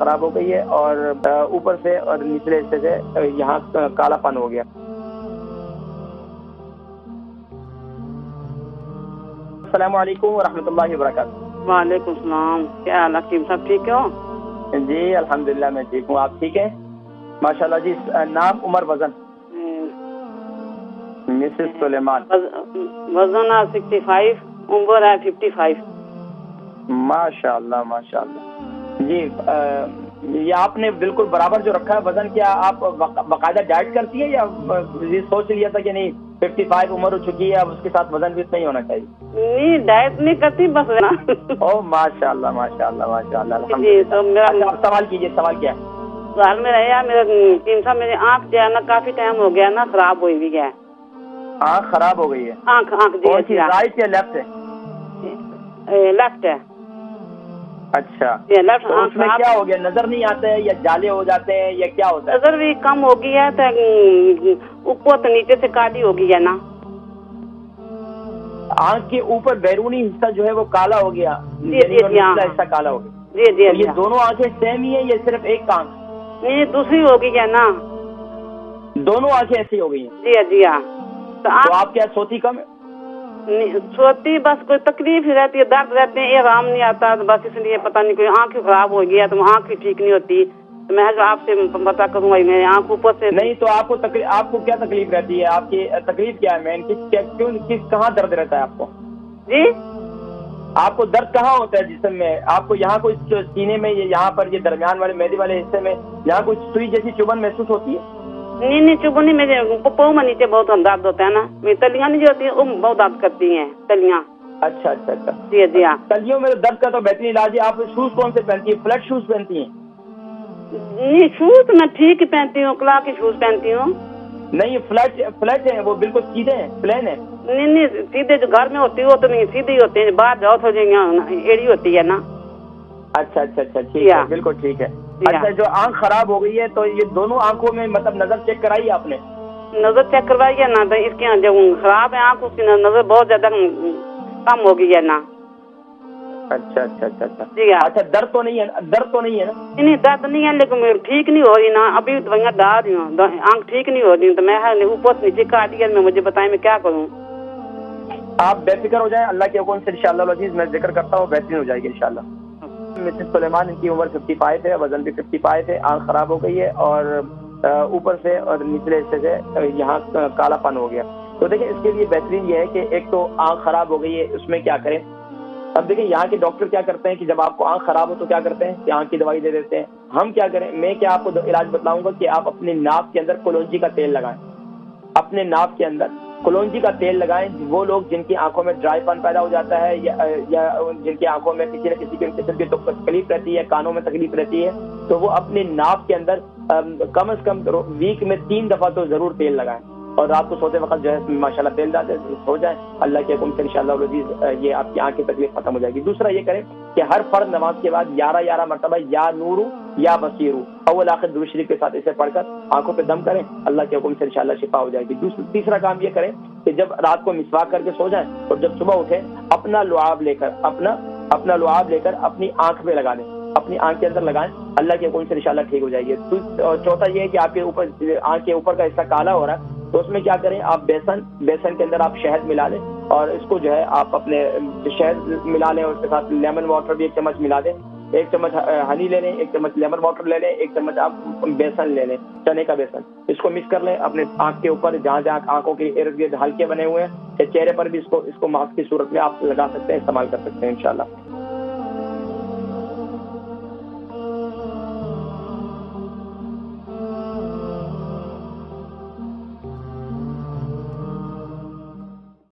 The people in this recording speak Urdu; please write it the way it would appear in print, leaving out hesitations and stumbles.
خراب ہو گئی ہے اور اوپر سے اور نچلے حصے سے یہاں کالا پن ہو گیا۔ السلام علیکم ورحمۃ اللہ وبرکاتہ۔ وعلیکم السلام، کیا حال حکیم صاحب، ٹھیک ہو؟ جی الحمدللہ میں ٹھیک ہوں، آپ ٹھیک ہیں؟ ماشاء اللہ جی۔ نام عمر، وزن مسز سلیمان، وزن 65، عمر ہے 55۔ ماشاء اللہ ماشاء اللہ جی۔ یہ آپ نے بالکل برابر جو رکھا ہے وزن، کیا آپ باقاعدہ ڈائٹ کرتی ہے یا یہ سوچ لیا تھا کہ نہیں 55 عمر ہو چکی ہے اب اس کے ساتھ وزن بھی اتنا ہی ہونا چاہیے؟ نہیں، ڈائٹ نہیں کرتی بس۔ او ماشاء اللہ ماشاء اللہ ماشاء اللہ جی تو میرا آپ سوال کیجیے، سوال کیا ہے؟ سوال میرا یہ میرا حکیم صاحب، میری آنکھ جو ہے نا کافی ٹائم ہو گیا نا خراب ہوئی ہوئی ہے۔ آنکھ خراب ہو گئی ہے؟ آنکھ جی رائٹ یا لیفٹ ہے؟ لیفٹ ہے۔ اچھا، لیفٹ تو اس میں کیا ہو گیا؟ نظر نہیں آتا ہے یا جالے ہو جاتے ہیں یا کیا ہوتا ہے؟ نظر بھی کم ہو گئی ہے تو اوپر تو نیچے سے کالی ہو گئی ہے نا۔ آنکھ کے اوپر بیرونی حصہ جو ہے وہ کالا ہو گیا، حصہ کالا ہو گیا۔ جی جی یہ دونوں آنکھیں سیم ہی ہے یا صرف ایک آنکھ؟ نہیں، دوسری ہو گئی ہے نا، دونوں آنکھیں ایسی ہو گئی ہیں؟ جی جی ہاں۔ تو آپ کیا سوتی کم ہے؟ سوتی بس کوئی تکلیف ہی رہتی ہے، درد رہتے ہیں، یہ آرام نہیں آتا، بس اس لیے پتہ نہیں کوئی آنکھ خراب ہو گیا تو آنکھ بھی ٹھیک نہیں ہوتی، تو میں آپ سے پتہ کروں گا میری آنکھ اوپر سے نہیں۔ تو آپ کو کیا تکلیف رہتی ہے؟ آپ کی تکلیف کیا ہے مین؟ کہاں درد رہتا ہے آپ کو؟ جی آپ کو درد کہاں ہوتا ہے جسم میں؟ آپ کو یہاں کوئی سینے میں، یہاں پر یہ درمیان والے میدے والے حصے میں یہاں کوئی سوئی جیسی چبھن محسوس ہوتی ہے؟ نہیں چبھن نہیں، میرے پاؤں میں نیچے بہت درد ہوتا ہے نا، میری تلیاں نہیں جو ہوتی ہیں وہ بہت درد کرتی ہیں تلیاں۔ اچھا اچھا اچھا جی جی ہاں۔ تلیوں میں درد کا تو بہترین علاج ہے۔ آپ شوز کون سے پہنتی ہیں؟ فلیٹ شوز پہنتی ہیں؟ نہیں، شوز میں ٹھیک پہنتی ہوں، کلا کے شوز پہنتی ہوں۔ نہیں، فلیٹ ہیں، وہ بالکل سیدھے ہیں، پلین ہیں؟ نہیں، سیدھے جو گھر میں ہوتی ہے وہ تو نہیں، سیدھی ہوتے ہیں، باہر جاؤ تو ایڑی ہوتی ہے نا۔ اچھا اچھا اچھا ٹھیک ہے، بالکل ٹھیک ہے۔ اچھا، جو آنکھ خراب ہو گئی ہے تو یہ دونوں آنکھوں میں مطلب نظر چیک کرائی آپ نے؟ نظر چیک کروائی ہے نا، اس کی جو خراب ہے آنکھ اس کی نظر بہت زیادہ کم ہو گئی ہے نا۔ اچھا اچھا اچھا اچھا جی ہاں۔ اچھا، درد تو نہیں ہے نا؟ نہیں، درد نہیں ہے لیکن ٹھیک نہیں ہو رہی نا، ابھی دوائیاں ڈال رہی ہوں، آنکھ ٹھیک نہیں ہو رہی تو میں اوپر سے نیچے کاٹی ہے، میں مجھے بتائیں میں کیا کروں؟ آپ بے فکر ہو جائیں، اللہ کے حکم سے انشاءاللہ العزیز میں ذکر کرتا ہوں، بہترین ہو جائے گی انشاءاللہ۔ مسز سلیمان، ان کی عمر 55 ہے، وزن بھی 55 ہے، آنکھ خراب ہو گئی ہے اور اوپر سے اور نچلے حصے سے یہاں کالا پن ہو گیا۔ تو دیکھیں اس کے لیے بہترین یہ ہے کہ ایک تو آنکھ خراب ہو گئی ہے، اس میں کیا کریں؟ اب دیکھیں یہاں کے ڈاکٹر کیا کرتے ہیں کہ جب آپ کو آنکھ خراب ہو تو کیا کرتے ہیں کہ آنکھ کی دوائی دے دیتے ہیں۔ ہم کیا کریں؟ میں کیا آپ کو علاج بتلاؤں گا کہ آپ اپنے ناک کے اندر کلونجی کا تیل لگائیں، اپنے ناک کے اندر کلونجی کا تیل لگائیں۔ وہ لوگ جن کی آنکھوں میں ڈرائی پن پیدا ہو جاتا ہے یا جن کی آنکھوں میں کسی نہ کسی قسم کی تکلیف رہتی ہے، کانوں میں تکلیف رہتی ہے، تو وہ اپنے ناک کے اندر کم از کم ویک میں 3 دفعہ تو ضرور تیل لگائیں، اور رات کو سوتے وقت جو ہے ماشاءاللہ تیل ڈال دیں، سو جائیں، اللہ کے حکم سے انشاءاللہ العزیز یہ آپ کی آنکھ کی تکلیف ختم ہو جائے گی۔ دوسرا یہ کریں کہ ہر فرض نماز کے بعد 11 مرتبہ یا نورو یا بصیرو اول آخر درود شریف کے ساتھ اسے پڑھ کر آنکھوں پہ دم کریں، اللہ کے حکم سے انشاءاللہ شفا ہو جائے گی۔ تیسرا کام یہ کریں کہ جب رات کو مسواک کر کے سو جائیں اور جب صبح اٹھیں اپنا لعاب لے کر اپنی آنکھ پہ لگا دیں، اپنی آنکھ کے اندر لگائیں، اللہ کے حکم سے انشاءاللہ ٹھیک ہو جائے گی۔ چوتھا یہ ہے کہ آپ کے اوپر آنکھ کے اوپر کا حصہ کالا ہو رہا ہے تو اس میں کیا کریں؟ آپ بیسن کے اندر آپ شہد ملا لیں اور اس کو جو ہے آپ اپنے شہد ملا لیں، اور اس کے ساتھ لیمن واٹر بھی 1 چمچ ملا دیں، 1 چمچ ہنی لے لیں، 1 چمچ لیمن واٹر لے لیں، 1 چمچ آپ بیسن لے لیں، چنے کا بیسن، اس کو مکس کر لیں اپنے آنکھ کے اوپر، جہاں آنکھوں کے ارد گرد ہلکے بنے ہوئے ہیں، چہرے پر بھی اس کو ماسک کی صورت میں آپ لگا سکتے ہیں، استعمال کر سکتے ہیں انشاءاللہ۔